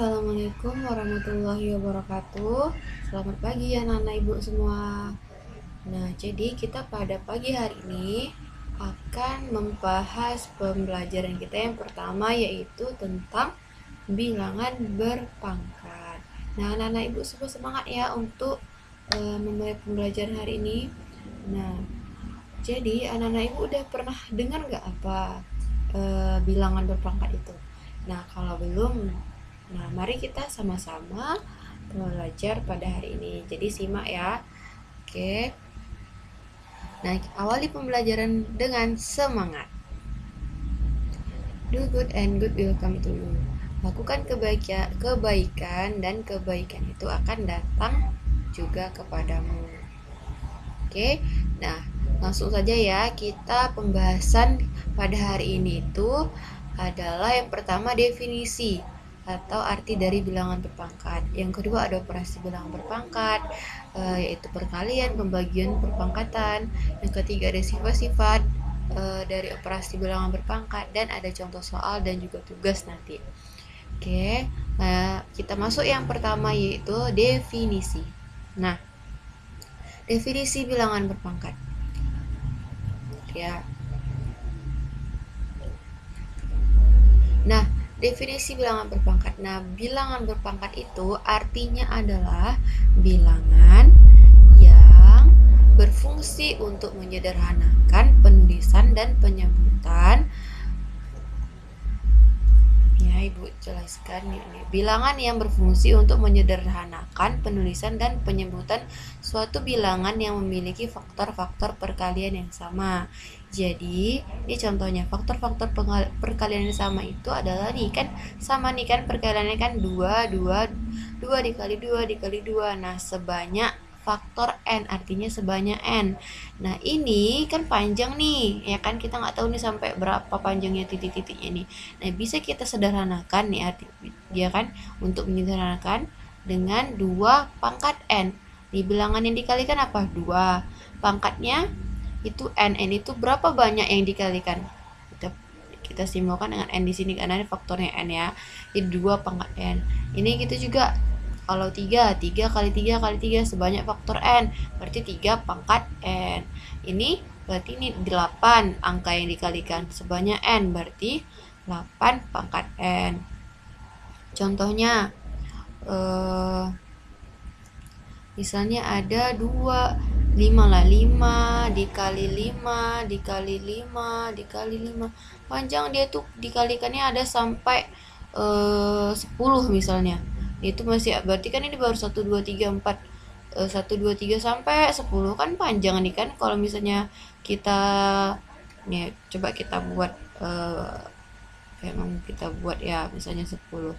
Assalamualaikum warahmatullahi wabarakatuh. Selamat pagi anak-anak ibu semua. Nah, jadi kita pada pagi hari ini akan membahas pembelajaran kita yang pertama, yaitu tentang bilangan berpangkat. Nah, anak-anak ibu semua semangat ya untuk memulai pembelajaran hari ini. Nah, jadi anak-anak ibu udah pernah dengar nggak apa bilangan berpangkat itu? Nah, kalau belum, nah mari kita sama-sama belajar pada hari ini. Jadi simak ya. Oke. Nah, awali pembelajaran dengan semangat. Do good and good will come to you. Lakukan kebaikan dan kebaikan itu akan datang juga kepadamu. Oke. Nah, langsung saja ya, kita pembahasan pada hari ini itu adalah yang pertama definisi atau arti dari bilangan berpangkat. Yang kedua ada operasi bilangan berpangkat, yaitu perkalian, pembagian, perpangkatan. Yang ketiga ada sifat-sifat dari operasi bilangan berpangkat, dan ada contoh soal dan juga tugas nanti. Oke, kita masuk yang pertama yaitu definisi. Nah, definisi bilangan berpangkat. Ya. Nah, definisi bilangan berpangkat. Nah, bilangan berpangkat itu artinya adalah bilangan yang berfungsi untuk menyederhanakan penulisan dan penyebutan. Ya, Ibu jelaskan ini. Bilangan yang berfungsi untuk menyederhanakan penulisan dan penyebutan suatu bilangan yang memiliki faktor-faktor perkalian yang sama. Jadi, ini contohnya faktor-faktor perkalian yang sama itu adalah nih kan, sama nih kan perkaliannya kan 2 dikali 2 dikali 2. Nah, sebanyak faktor n, artinya sebanyak n. Nah, ini kan panjang nih, ya kan, kita nggak tahu nih sampai berapa panjangnya titik-titiknya nih. Nah, bisa kita sederhanakan nih arti dia kan, untuk menyederhanakan dengan 2 pangkat n. Di bilangan yang dikalikan apa? 2. Pangkatnya itu n. N itu berapa banyak yang dikalikan? Kita simbolkan dengan n di sini karena ini faktornya n ya. Jadi 2 pangkat n. Ini gitu juga. Kalau 3 kali 3 kali 3 sebanyak faktor n, berarti 3 pangkat n. Ini berarti ini 8 angka yang dikalikan, sebanyak n, berarti 8 pangkat n. Contohnya, misalnya ada 5 lah, 5 dikali 5 dikali 5 dikali 5. Panjang dia tuh dikalikannya ada sampai 10 misalnya. Itu masih berarti kan ini baru 1 2 3 4 1 2 3 sampai 10 kan panjang nih kan. Kalau misalnya kita ya coba kita buat memang kita buat ya, misalnya 10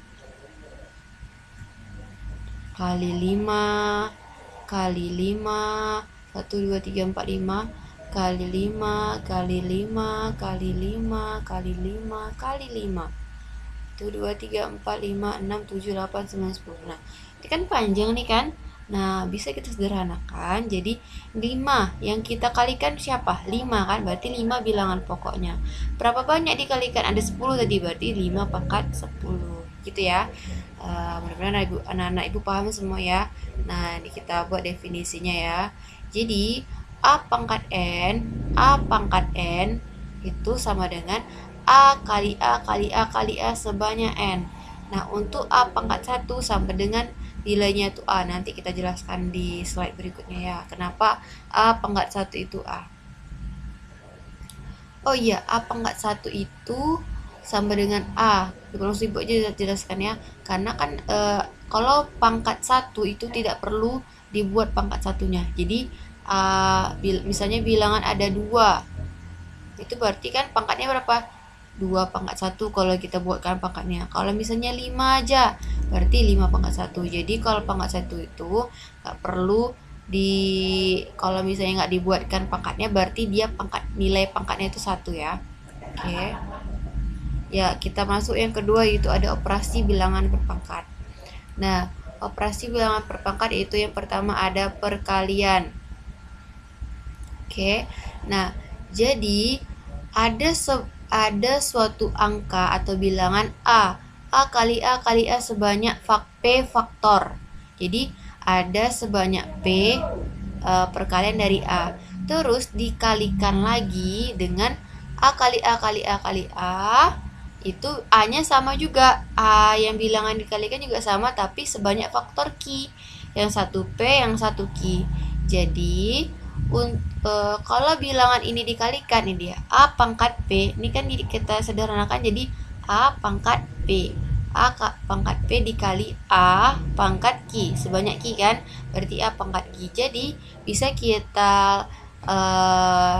kali 5 kali 5 1 2 3 4 5 kali 5 kali 5 kali 5 kali 5 kali 5 2, 3, 4, 5, 6, 7, 8, 9, 10. Nah, ini kan panjang nih kan. Nah, bisa kita sederhanakan. Jadi, 5 yang kita kalikan siapa? 5 kan, berarti 5 bilangan pokoknya. Berapa banyak dikalikan? Ada 10 tadi, berarti 5 pangkat 10. Gitu ya. Mudah-mudahan anak-anak ibu paham semua ya. Nah, ini kita buat definisinya ya. Jadi, A pangkat N itu sama dengan A kali A kali A kali A sebanyak N. Nah, untuk A pangkat 1 sama dengan nilainya itu A. Nanti kita jelaskan di slide berikutnya ya. Kenapa A pangkat 1 itu A. Oh iya, A pangkat 1 itu sama dengan A. Langsung Ibu aja jelaskan ya. Karena kan kalau pangkat 1 itu tidak perlu dibuat pangkat satunya. Jadi, misalnya bilangan ada 2. Itu berarti kan pangkatnya berapa? 2 pangkat 1 kalau kita buatkan pangkatnya. Kalau misalnya 5 aja, berarti 5 pangkat 1. Jadi kalau pangkat 1 itu nggak perlu kalau misalnya nggak dibuatkan pangkatnya, berarti dia nilai pangkatnya itu 1 ya. Oke. Ya, kita masuk yang kedua, yaitu ada operasi bilangan berpangkat. Nah, operasi bilangan berpangkat itu yang pertama ada perkalian. Oke. Nah, jadi ada suatu angka atau bilangan A A kali A kali A sebanyak P faktor. Jadi ada sebanyak P perkalian dari A. Terus dikalikan lagi dengan A kali A kali A kali A. Itu A-nya sama juga. A yang bilangan dikalikan juga sama, tapi sebanyak faktor Q. Yang satu P, yang satu Q. Jadi kalau bilangan ini dikalikan, ini dia A pangkat P. Ini kan kita sederhanakan jadi A pangkat P. A pangkat P dikali A pangkat Q. Sebanyak Q kan, berarti A pangkat Q. Jadi bisa kita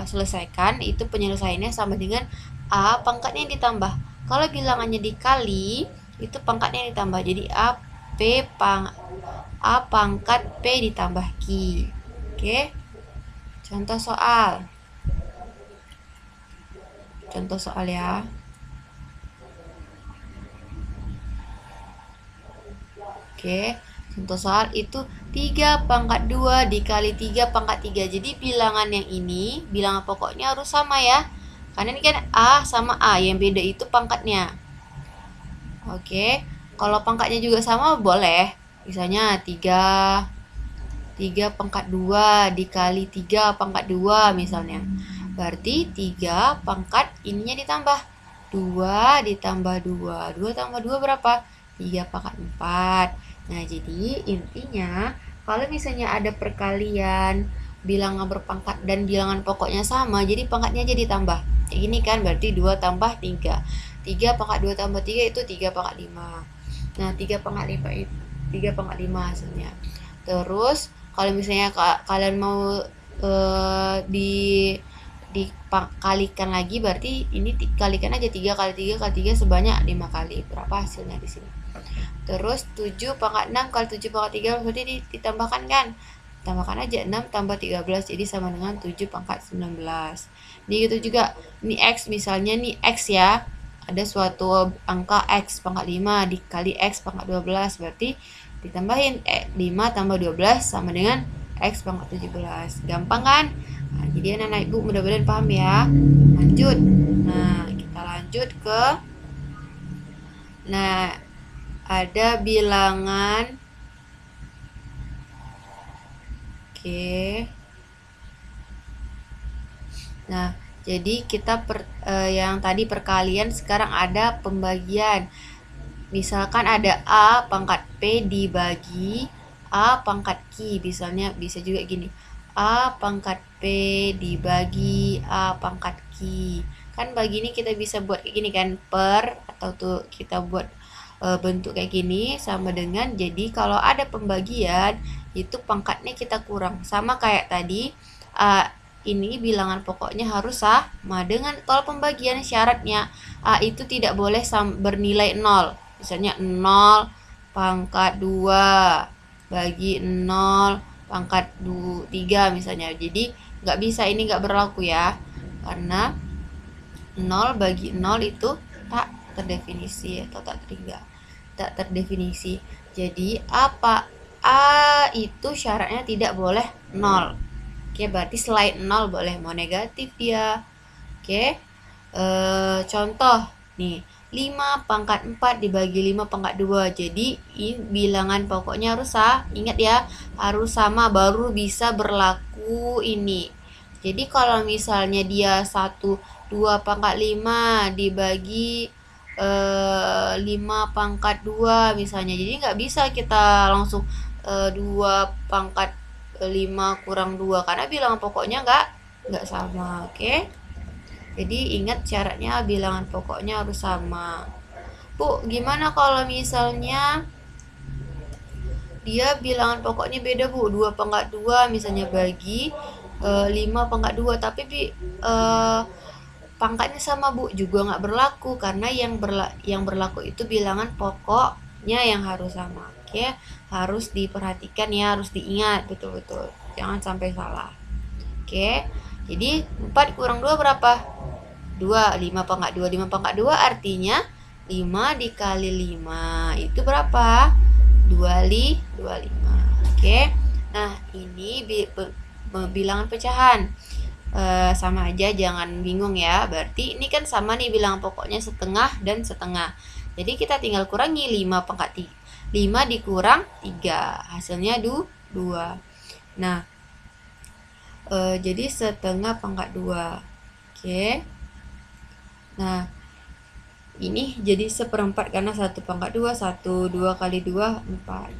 selesaikan, itu penyelesaiannya sama dengan A pangkatnya yang ditambah. Kalau bilangannya dikali, itu pangkatnya yang ditambah. Jadi A pangkat P ditambah Q. Oke. Contoh soal. Contoh soal ya. Oke, contoh soal itu 3 pangkat 2 dikali 3 pangkat 3. Jadi bilangan yang ini, bilangan pokoknya harus sama ya. Karena ini kan A sama A, yang beda itu pangkatnya. Oke, kalau pangkatnya juga sama boleh. Misalnya 3 pangkat 2 dikali 3 pangkat 2 misalnya. Berarti 3 pangkat ininya ditambah 2 ditambah 2. 2 tambah 2 berapa? 3 pangkat 4. Nah, jadi intinya kalau misalnya ada perkalian bilangan berpangkat dan bilangan pokoknya sama, jadi pangkatnya jadi tambah. Kayak gini kan, berarti 2 tambah 3. 3 pangkat 2 tambah 3 itu 3 pangkat 5. Nah, 3 pangkat 5 itu 3 pangkat 5 hasilnya. Terus kalau misalnya kalian mau dikalikan lagi, berarti ini dikalikan aja 3 kali 3 kali 3 sebanyak 5 kali. Berapa hasilnya di sini? Terus 7 pangkat 6 kali 7 pangkat 3 berarti ditambahkan kan? Tambahkan aja 6 tambah 13 jadi sama dengan 7 pangkat 19. Ini gitu juga. Ini X misalnya, nih X ya. Ada suatu angka X pangkat 5 dikali X pangkat 12 berarti ditambahin 5 tambah 12 sama dengan X pangkat 17. Gampang kan? Nah, jadi anak-anak ibu mudah-mudahan paham ya. Lanjut. Nah, kita lanjut ke ada bilangan. Oke. Nah, jadi kita yang tadi perkalian, sekarang ada pembagian. Misalkan ada A pangkat P dibagi A pangkat Q. Misalnya bisa juga gini. A pangkat P dibagi A pangkat Q. Kan bagi ini kita bisa buat kayak gini kan, atau tuh kita buat bentuk kayak gini sama dengan, jadi kalau ada pembagian itu pangkatnya kita kurang. Sama kayak tadi, ini bilangan pokoknya harus sama dengan kalau pembagian syaratnya A itu tidak boleh bernilai 0. Misalnya 0 pangkat 2 bagi 0 pangkat 3 misalnya. Jadi nggak bisa, ini nggak berlaku ya, karena 0 bagi 0 itu tak terdefinisi atau tak terdefinisi. Jadi apa A itu syaratnya tidak boleh 0. Oke, berarti selain 0 boleh, mau negatif dia. Oke, contoh nih 5 pangkat 4 dibagi 5 pangkat 2. Jadi bilangan pokoknya harus ingat ya, harus sama baru bisa berlaku ini. Jadi kalau misalnya dia 2 pangkat 5 dibagi 5 pangkat 2 misalnya, jadi nggak bisa kita langsung 2 pangkat 5 kurang 2 karena bilangan pokoknya nggak sama. Oke, jadi ingat syaratnya bilangan pokoknya harus sama. Bu, gimana kalau misalnya dia bilangan pokoknya beda Bu, 2 pangkat 2 misalnya bagi 5 pangkat 2, tapi pangkatnya sama Bu, juga nggak berlaku karena yang berlaku itu bilangan pokoknya yang harus sama. Oke, harus diperhatikan ya, harus diingat betul-betul, jangan sampai salah. Oke, jadi 4 kurang 2 berapa? 2. 5 pangkat 2. 5 pangkat 2 artinya 5 dikali 5 itu berapa? 25. Oke, nah ini bilangan pecahan. Sama aja, jangan bingung ya. Berarti ini kan sama nih bilangan pokoknya setengah dan setengah. Jadi kita tinggal kurangi 5 pangkat 3. 5 dikurang 3, hasilnya 2. Nah, jadi setengah pangkat 2. Oke. Nah, ini jadi seperempat karena 1 pangkat 2, 1, 2 kali 2, 4.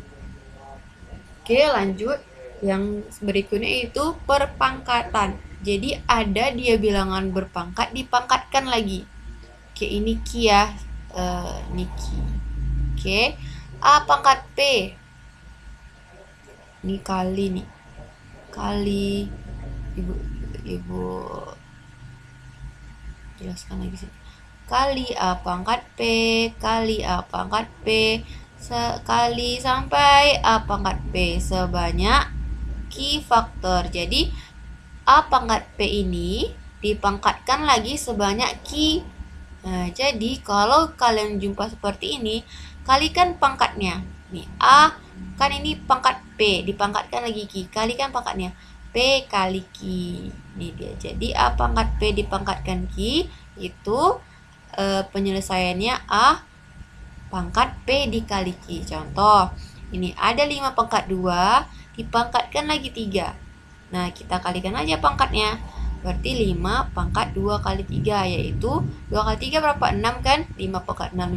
Oke, lanjut. Yang berikutnya itu perpangkatan. Jadi ada dia bilangan berpangkat dipangkatkan lagi. Oke, ini Ki ya. Ini Ki. Oke. A pangkat P. Ini kali nih. Kali Ibu jelaskan lagi sih. Kali A pangkat P kali A pangkat P sekali sampai A pangkat P sebanyak Ki faktor. Jadi A pangkat P ini dipangkatkan lagi sebanyak Ki. Nah, jadi kalau kalian jumpa seperti ini, kalikan pangkatnya. Nih, A kan ini pangkat P, dipangkatkan lagi Ki. Kalikan pangkatnya. P kali Ki. Ini dia. Jadi A pangkat P dipangkatkan Ki, itu penyelesaiannya A pangkat P dikali Ki. Contoh, ini ada 5 pangkat 2, dipangkatkan lagi 3. Nah, kita kalikan aja pangkatnya. Berarti 5 pangkat 2 kali 3, yaitu 2 kali 3 berapa? 6 kan? 5 pangkat 6.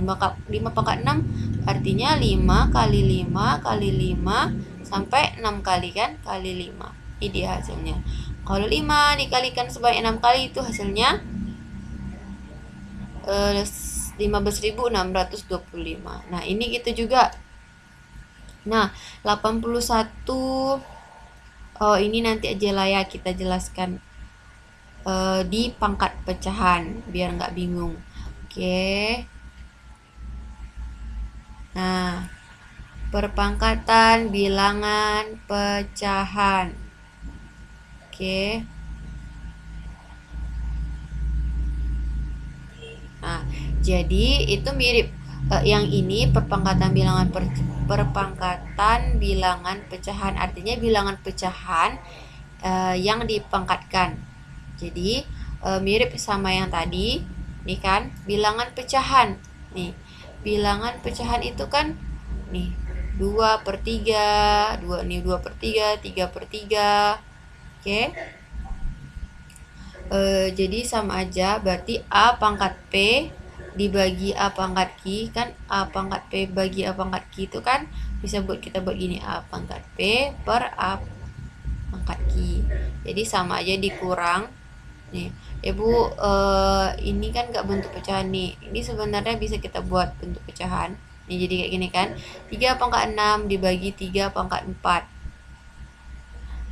5 pangkat 6 artinya 5 kali 5 kali 5 sampai 6 kali kan? Kali 5. Ini dia hasilnya. Kalau 5 dikalikan sebanyak 6 kali, itu hasilnya 15.625. Nah, ini gitu juga. Nah, 81. Oh, ini nanti aja lah ya kita jelaskan di pangkat pecahan biar nggak bingung. Oke. Nah, perpangkatan bilangan pecahan. Oke. Nah, jadi itu mirip yang ini perpangkatan bilangan pecahan, artinya bilangan pecahan yang dipangkatkan. Jadi mirip sama yang tadi. Nih kan, bilangan pecahan. Nih, bilangan pecahan itu kan nih 2/3, 2/3, 3/3. Oke. Jadi sama aja, berarti A pangkat P dibagi A pangkat Ki, kan A pangkat P bagi A pangkat Ki itu kan bisa kita buat gini, A pangkat P per A pangkat Ki. Jadi sama aja dikurang. Nih, Ibu, ini kan gak bentuk pecahan nih. Ini sebenarnya bisa kita buat bentuk pecahan. Nih, jadi kayak gini kan. 3 pangkat 6 dibagi 3 pangkat 4.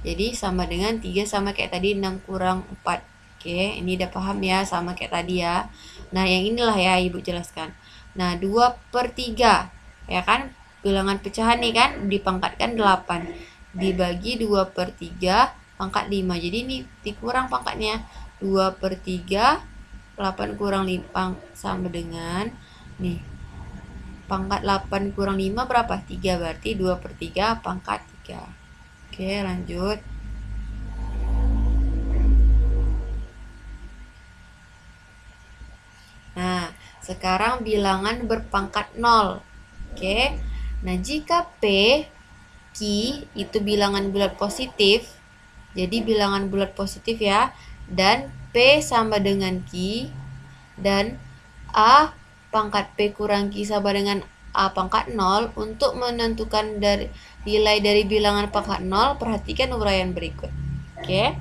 Jadi sama dengan 3 sama kayak tadi, 6 kurang 4. Oke, ini udah paham ya, sama kayak tadi ya. Nah, yang inilah ya Ibu jelaskan. Nah, 2/3, ya kan? Bilangan pecahan nih kan, dipangkatkan 8. Dibagi 2/3 pangkat 5. Jadi ini dikurang pangkatnya. 2/3, 8 kurang 5 sama dengan, nih, pangkat 8 kurang 5 berapa? 3, berarti 2/3 pangkat 3. Oke, lanjut. Nah, sekarang bilangan berpangkat 0. Oke. Nah, jika P, Ki, itu bilangan bulat positif. Jadi bilangan bulat positif ya. Dan P sama dengan Ki. Dan A pangkat P kurang Ki sama dengan A pangkat 0. Untuk menentukan nilai dari bilangan pangkat 0, perhatikan uraian berikut. Oke.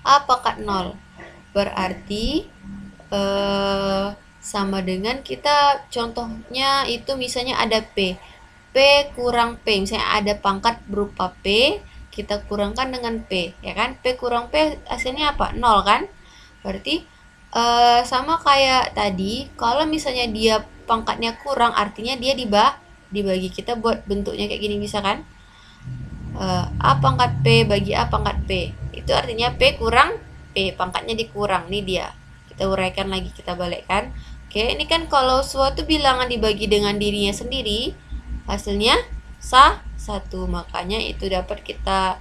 A pangkat 0 berarti sama dengan kita contohnya itu misalnya ada P kurang P, misalnya ada pangkat berupa P, kita kurangkan dengan P, ya kan? P kurang P hasilnya apa? 0 kan? Berarti sama kayak tadi, kalau misalnya dia pangkatnya kurang, artinya dia dibagi. Kita buat bentuknya kayak gini bisa kan? A pangkat P bagi A pangkat P, itu artinya P kurang P, pangkatnya dikurang. Nih dia, kita uraikan lagi, kita balikkan. Oke, ini kan kalau suatu bilangan dibagi dengan dirinya sendiri, hasilnya 1. Makanya itu dapat kita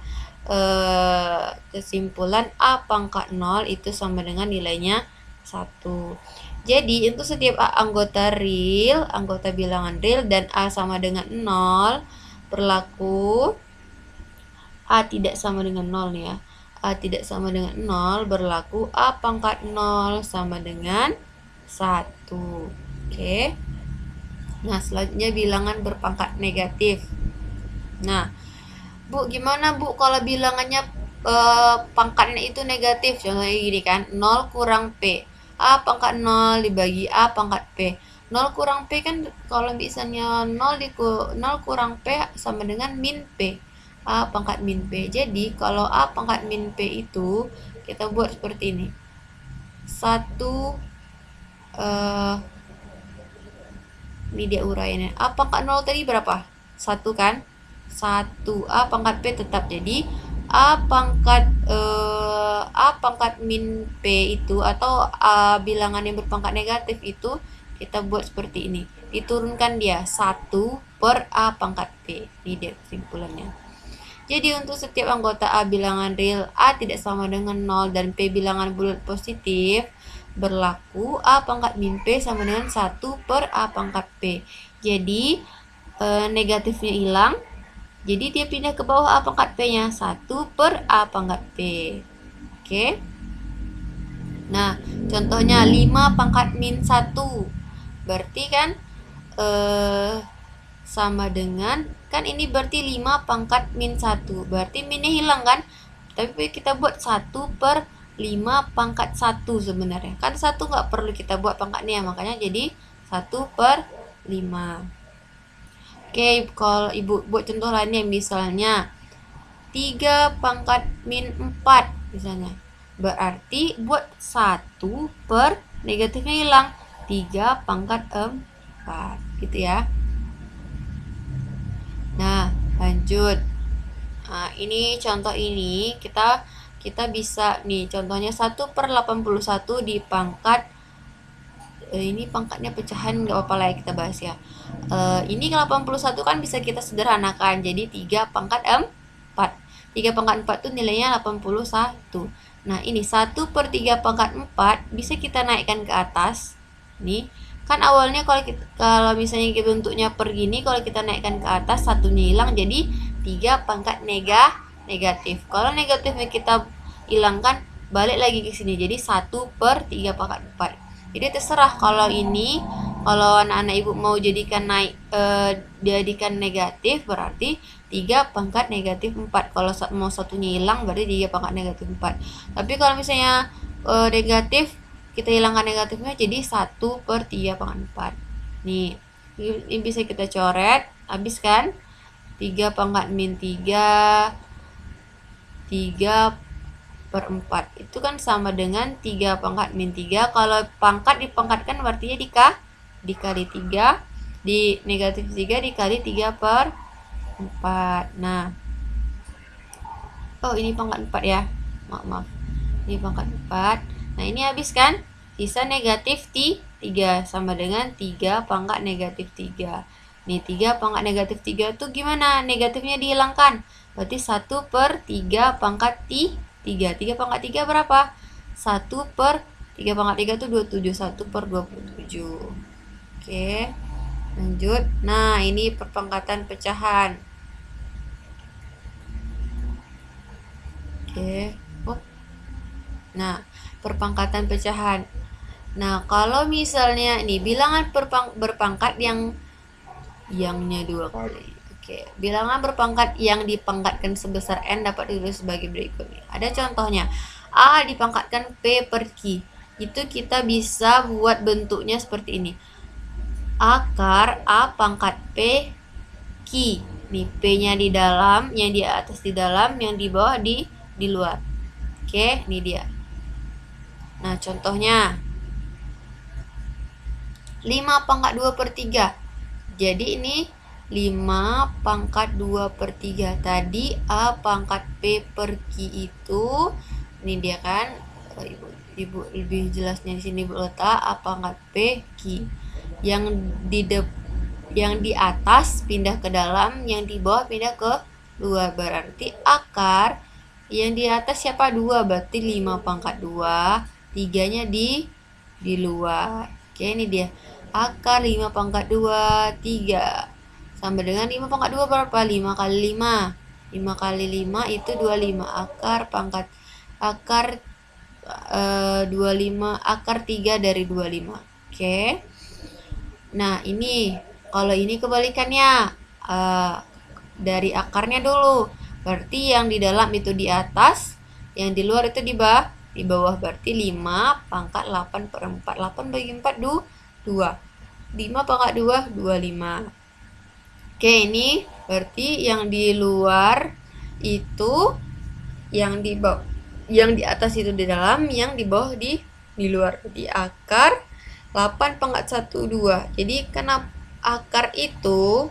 kesimpulan A pangkat 0 itu sama dengan nilainya 1. Jadi untuk setiap anggota bilangan real dan A sama dengan 0, berlaku A tidak sama dengan 0 nih ya. A tidak sama dengan 0, berlaku A pangkat 0 sama dengan 1. Oke. Nah, selanjutnya bilangan berpangkat negatif. Nah, Bu, gimana Bu kalau bilangannya pangkatnya itu negatif? Contohnya gini kan, 0 kurang P. A pangkat 0 dibagi A pangkat P. 0 kurang P kan kalau misalnya 0 kurang P sama dengan min P. A pangkat min P. Jadi kalau A pangkat min P itu kita buat seperti ini. 1 ini dia uraiannya. A pangkat 0 tadi berapa? 1 kan? 1. A pangkat P tetap. Jadi A pangkat min P itu atau bilangan yang berpangkat negatif itu kita buat seperti ini. Diturunkan dia 1 per A pangkat P. Ini dia kesimpulannya. Jadi untuk setiap anggota A bilangan real A tidak sama dengan 0 dan P bilangan bulat positif, berlaku A pangkat min P sama dengan 1 per A pangkat P. Jadi negatifnya hilang. Jadi dia pindah ke bawah A pangkat P-nya 1 per A pangkat P. Oke. Nah, contohnya 5 pangkat min 1. Berarti kan sama dengan, kan ini berarti 5 pangkat min 1. Berarti minnya hilang kan? Tapi kita buat 1 per 5 pangkat 1 sebenarnya. Kan 1 nggak perlu kita buat pangkatnya, makanya jadi 1 per 5. Oke, kalau Ibu buat contoh lainnya misalnya 3 pangkat min 4 misalnya. Berarti buat 1 per negatifnya hilang. 3 pangkat 4 gitu ya. Nah, lanjut. Nah, ini contoh ini kita bisa nih contohnya 1 per 81 di pangkat ini pangkatnya pecahan nggak apa-apa lah ya kita bahas ya. Ini 81 kan bisa kita sederhanakan jadi 3 pangkat 4. 3 pangkat 4 itu nilainya 81. Nah ini 1 per 3 pangkat 4 bisa kita naikkan ke atas. Nih kan awalnya kalau misalnya kita bentuknya per gini, kalau kita naikkan ke atas satunya hilang jadi 3 pangkat negatif. Kalau negatifnya kita hilangkan balik lagi ke sini jadi 1 per 3 pangkat 4. Jadi terserah kalau anak-anak ibu mau jadikan jadikan negatif berarti 3 pangkat negatif 4. Kalau mau satunya hilang berarti 3 pangkat negatif 4. Tapi kalau misalnya negatif, kita hilangkan negatifnya jadi 1 per 3 pangkat 4. Nih, ini bisa kita coret, habis kan? 3 pangkat min 3 per 4 itu kan sama dengan 3 pangkat min 3. Kalau pangkat dipangkatkan berarti dikali 3, di negatif 3 dikali 3 per 4. Nah, oh ini pangkat 4 ya, maaf ini pangkat 4. Nah ini habis kan, sisa negatif 3 sama dengan 3 pangkat negatif 3. Nih 3 pangkat negatif 3 itu gimana? Negatifnya dihilangkan, berarti 1 per 3 pangkat 3. 3 pangkat 3 berapa? 1 per 3 pangkat 3 itu 27. 1 per 27. Oke, lanjut. Nah ini perpangkatan pecahan. Oke. Nah perpangkatan pecahan. Nah kalau misalnya ini bilangan berpangkat yangnya 2 kali. Oke, bilangan berpangkat yang dipangkatkan sebesar n dapat ditulis sebagai berikut. Ada contohnya, A dipangkatkan P per Q. Itu kita bisa buat bentuknya seperti ini. Akar A pangkat P Q. Nih, P-nya di dalam, yang di atas di dalam, yang di bawah di luar. Oke, ini dia. Nah, contohnya 5 pangkat 2 per 3. Jadi ini 5 pangkat 2 per 3. Tadi A pangkat P per Q itu, ini dia kan, ibu lebih jelasnya di sini ibu letak A pangkat P Q. Yang di atas pindah ke dalam, yang di bawah pindah ke luar. Berarti akar yang di atas siapa? 2, berarti 5 pangkat 2, 3-nya di luar. Oke, ini dia. Akar 5 pangkat 2, 3. Sama dengan 5 pangkat 2 berapa? 5 kali 5. 5 kali 5 itu 25. Akar 25, akar 3 dari 25. Oke. Nah, ini kalau ini kebalikannya. Dari akarnya dulu. Berarti yang di dalam itu di atas, yang di luar itu di bawah. Di bawah berarti 5 pangkat 8 per 4. 8 bagi 4, 2. 5 pangkat 2, 25. Oke, ini berarti yang di luar itu, yang di bawah, yang di atas itu di dalam, yang di bawah di luar. Di akar 8 pangkat 1, 2. Jadi kenapa akar itu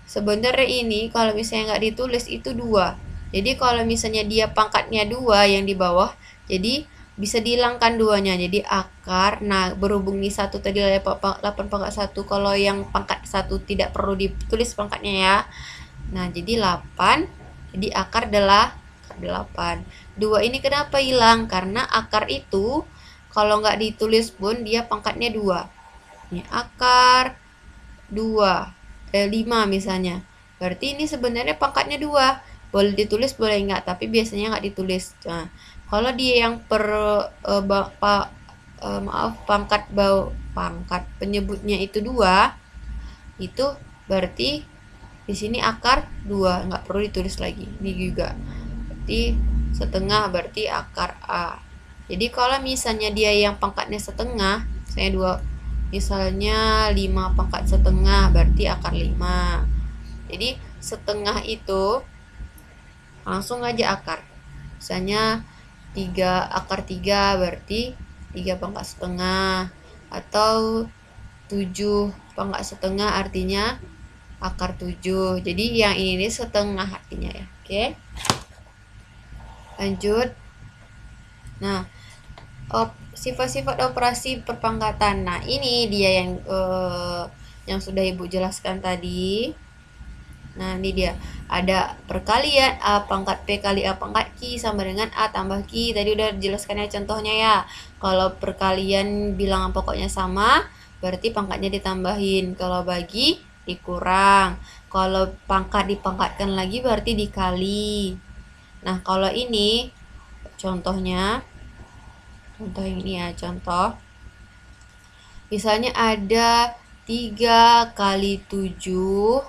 sebenarnya ini kalau misalnya nggak ditulis itu 2. Jadi kalau misalnya dia pangkatnya 2 yang di bawah, jadi bisa dihilangkan 2-nya. Jadi akar, nah berhubung nih 1 tadi 8 pangkat 1, kalau yang pangkat 1 tidak perlu ditulis pangkatnya ya. Nah, jadi 8, jadi akar adalah 8. 2 ini kenapa hilang? Karena akar itu kalau nggak ditulis pun dia pangkatnya 2. Ini akar 2, 5 misalnya. Berarti ini sebenarnya pangkatnya 2. Boleh ditulis, boleh nggak, tapi biasanya nggak ditulis. Nah, kalau dia yang pangkat penyebutnya itu 2, itu berarti di sini akar 2, nggak perlu ditulis lagi. Ini juga berarti setengah, berarti akar A. Jadi kalau misalnya dia yang pangkatnya setengah, misalnya 5 pangkat setengah, berarti akar 5. Jadi setengah itu langsung aja akar. Misalnya 3 akar 3 berarti 3 pangkat setengah, atau 7 pangkat setengah artinya akar 7. Jadi yang ini setengah artinya ya. Oke. Lanjut. Nah, sifat-sifat operasi perpangkatan. Nah, ini dia yang sudah Ibu jelaskan tadi. Nah, ini dia. Ada perkalian A pangkat P kali A pangkat Q sama dengan A tambah Q. Tadi udah dijelaskan ya contohnya ya. Kalau perkalian bilangan pokoknya sama, berarti pangkatnya ditambahin. Kalau bagi, dikurang. Kalau pangkat dipangkatkan lagi, berarti dikali. Nah, kalau ini, contohnya, contoh yang ini ya, contoh. Misalnya ada 3 kali 7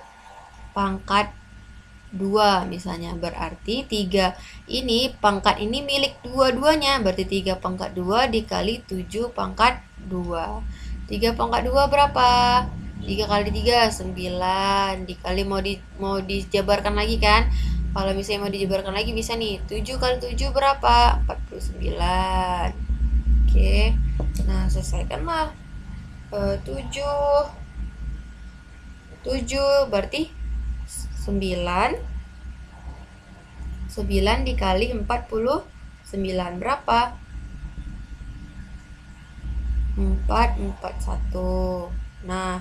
pangkat 2 misalnya, berarti 3 ini pangkat ini milik dua-duanya, berarti 3 pangkat 2 dikali 7 pangkat 2. 3 pangkat 2 berapa? 3 kali 3 9, dikali mau dijabarkan lagi kan. Kalau misalnya mau dijabarkan lagi bisa nih, 7 kali 7 berapa? 49. Oke. Nah, selesaikanlah. 7 berarti 9 dikali 49 berapa? 441. Nah,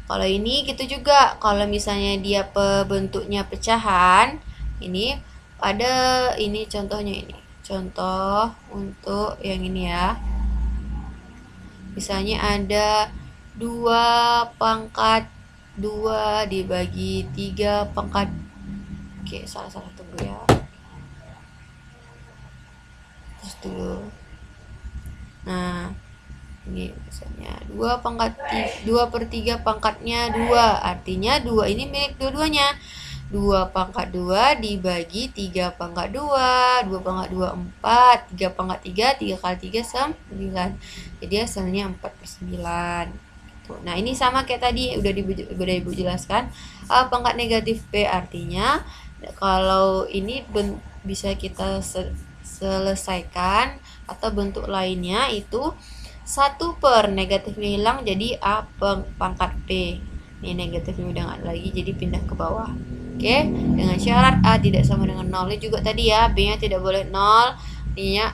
kalau ini gitu juga. Kalau misalnya dia bentuknya pecahan, ini ada ini contohnya ini. Contoh untuk yang ini ya. Misalnya ada 2 pangkat 2 dibagi 3 pangkat. Oke, salah tunggu ya. Terus dulu. Nah, ini misalnya 2 per 3 pangkatnya 2. Artinya 2 ini milik dua-duanya. 2 pangkat 2 dibagi 3 pangkat 2. 2 pangkat 2 4. 3 pangkat 3, 3 kali 3 9. Jadi hasilnya 4/9. Nah, ini sama kayak tadi udah Ibu jelaskan. A pangkat negatif P artinya kalau ini bisa kita selesaikan atau bentuk lainnya itu 1 per negatifnya hilang jadi A pangkat P. Ini negatifnya udah nggak lagi jadi pindah ke bawah. Oke, dengan syarat A tidak sama dengan 0. Ini juga tadi ya, B-nya tidak boleh 0, D-nya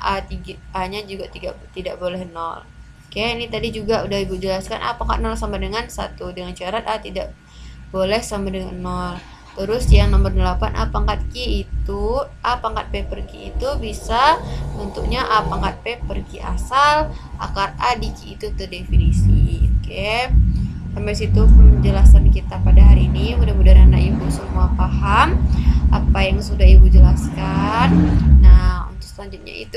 A-nya juga tidak boleh 0. Oke, ini tadi juga udah Ibu jelaskan A pangkat 0 sama dengan 1 dengan syarat A tidak boleh sama dengan 0. Terus yang nomor 8, A pangkat Q itu, A pangkat P per Q itu bisa bentuknya A pangkat P per Q asal akar A di Q itu terdefinisi. Oke, sampai situ penjelasan kita pada hari ini. Mudah-mudahan anak ibu semua paham apa yang sudah ibu jelaskan. Nah, untuk selanjutnya itu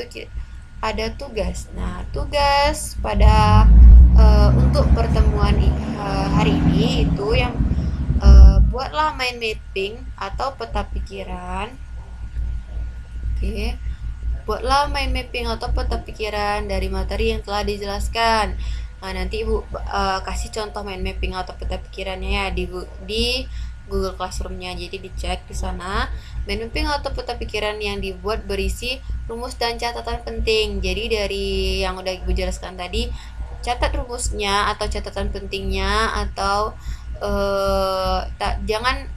ada tugas. Nah, tugas pada untuk pertemuan hari ini itu yang buatlah mind mapping atau peta pikiran. Oke, buatlah mind mapping atau peta pikiran dari materi yang telah dijelaskan. Nah, nanti ibu kasih contoh mind mapping atau peta pikirannya ya di Google Classroom-nya. Jadi dicek di sana. Mind mapping atau peta pikiran yang dibuat berisi rumus dan catatan penting. Jadi dari yang udah ibu jelaskan tadi, catat rumusnya atau catatan pentingnya, atau jangan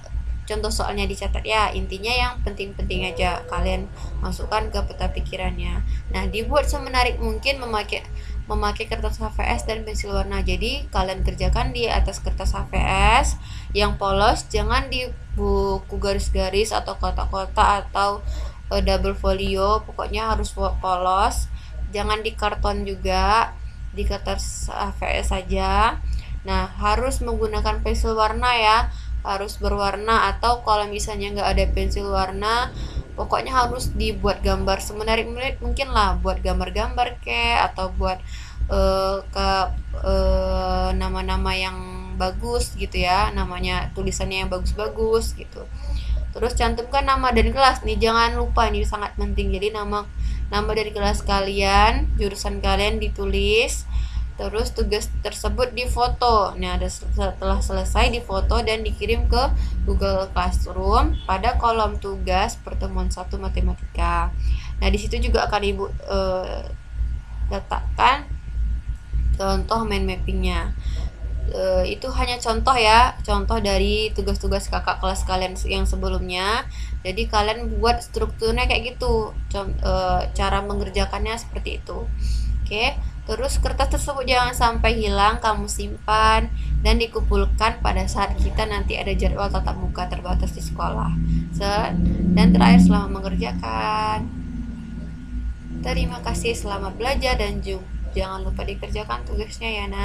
contoh soalnya dicatat ya, intinya yang penting-penting aja kalian masukkan ke peta pikirannya. Nah, dibuat semenarik mungkin memakai kertas HVS dan pensil warna. Jadi kalian kerjakan di atas kertas HVS yang polos, jangan di buku garis-garis atau kotak-kotak atau double folio, pokoknya harus polos. Jangan di karton juga, di kertas HVS saja. Nah, harus menggunakan pensil warna ya, harus berwarna, atau kalau misalnya nggak ada pensil warna, pokoknya harus dibuat gambar semenarik mungkin lah, buat gambar-gambar atau buat nama-nama yang bagus gitu ya, namanya tulisannya yang bagus-bagus gitu. Terus cantumkan nama dan kelas nih, jangan lupa, ini sangat penting. Jadi nama dari kelas kalian, jurusan kalian ditulis. Terus tugas tersebut difoto. Nah, setelah selesai difoto dan dikirim ke Google Classroom pada kolom tugas pertemuan 1 matematika. Nah, di situ juga akan ibu letakkan contoh mind mappingnya. Itu hanya contoh ya, contoh dari tugas-tugas kakak kelas kalian yang sebelumnya. Jadi kalian buat strukturnya kayak gitu, cara mengerjakannya seperti itu. Oke, terus kertas tersebut jangan sampai hilang, kamu simpan dan dikumpulkan pada saat kita nanti ada jadwal tatap muka terbatas di sekolah. Dan terakhir, selamat mengerjakan. Terima kasih, selamat belajar dan jangan lupa dikerjakan tugasnya ya, Nak.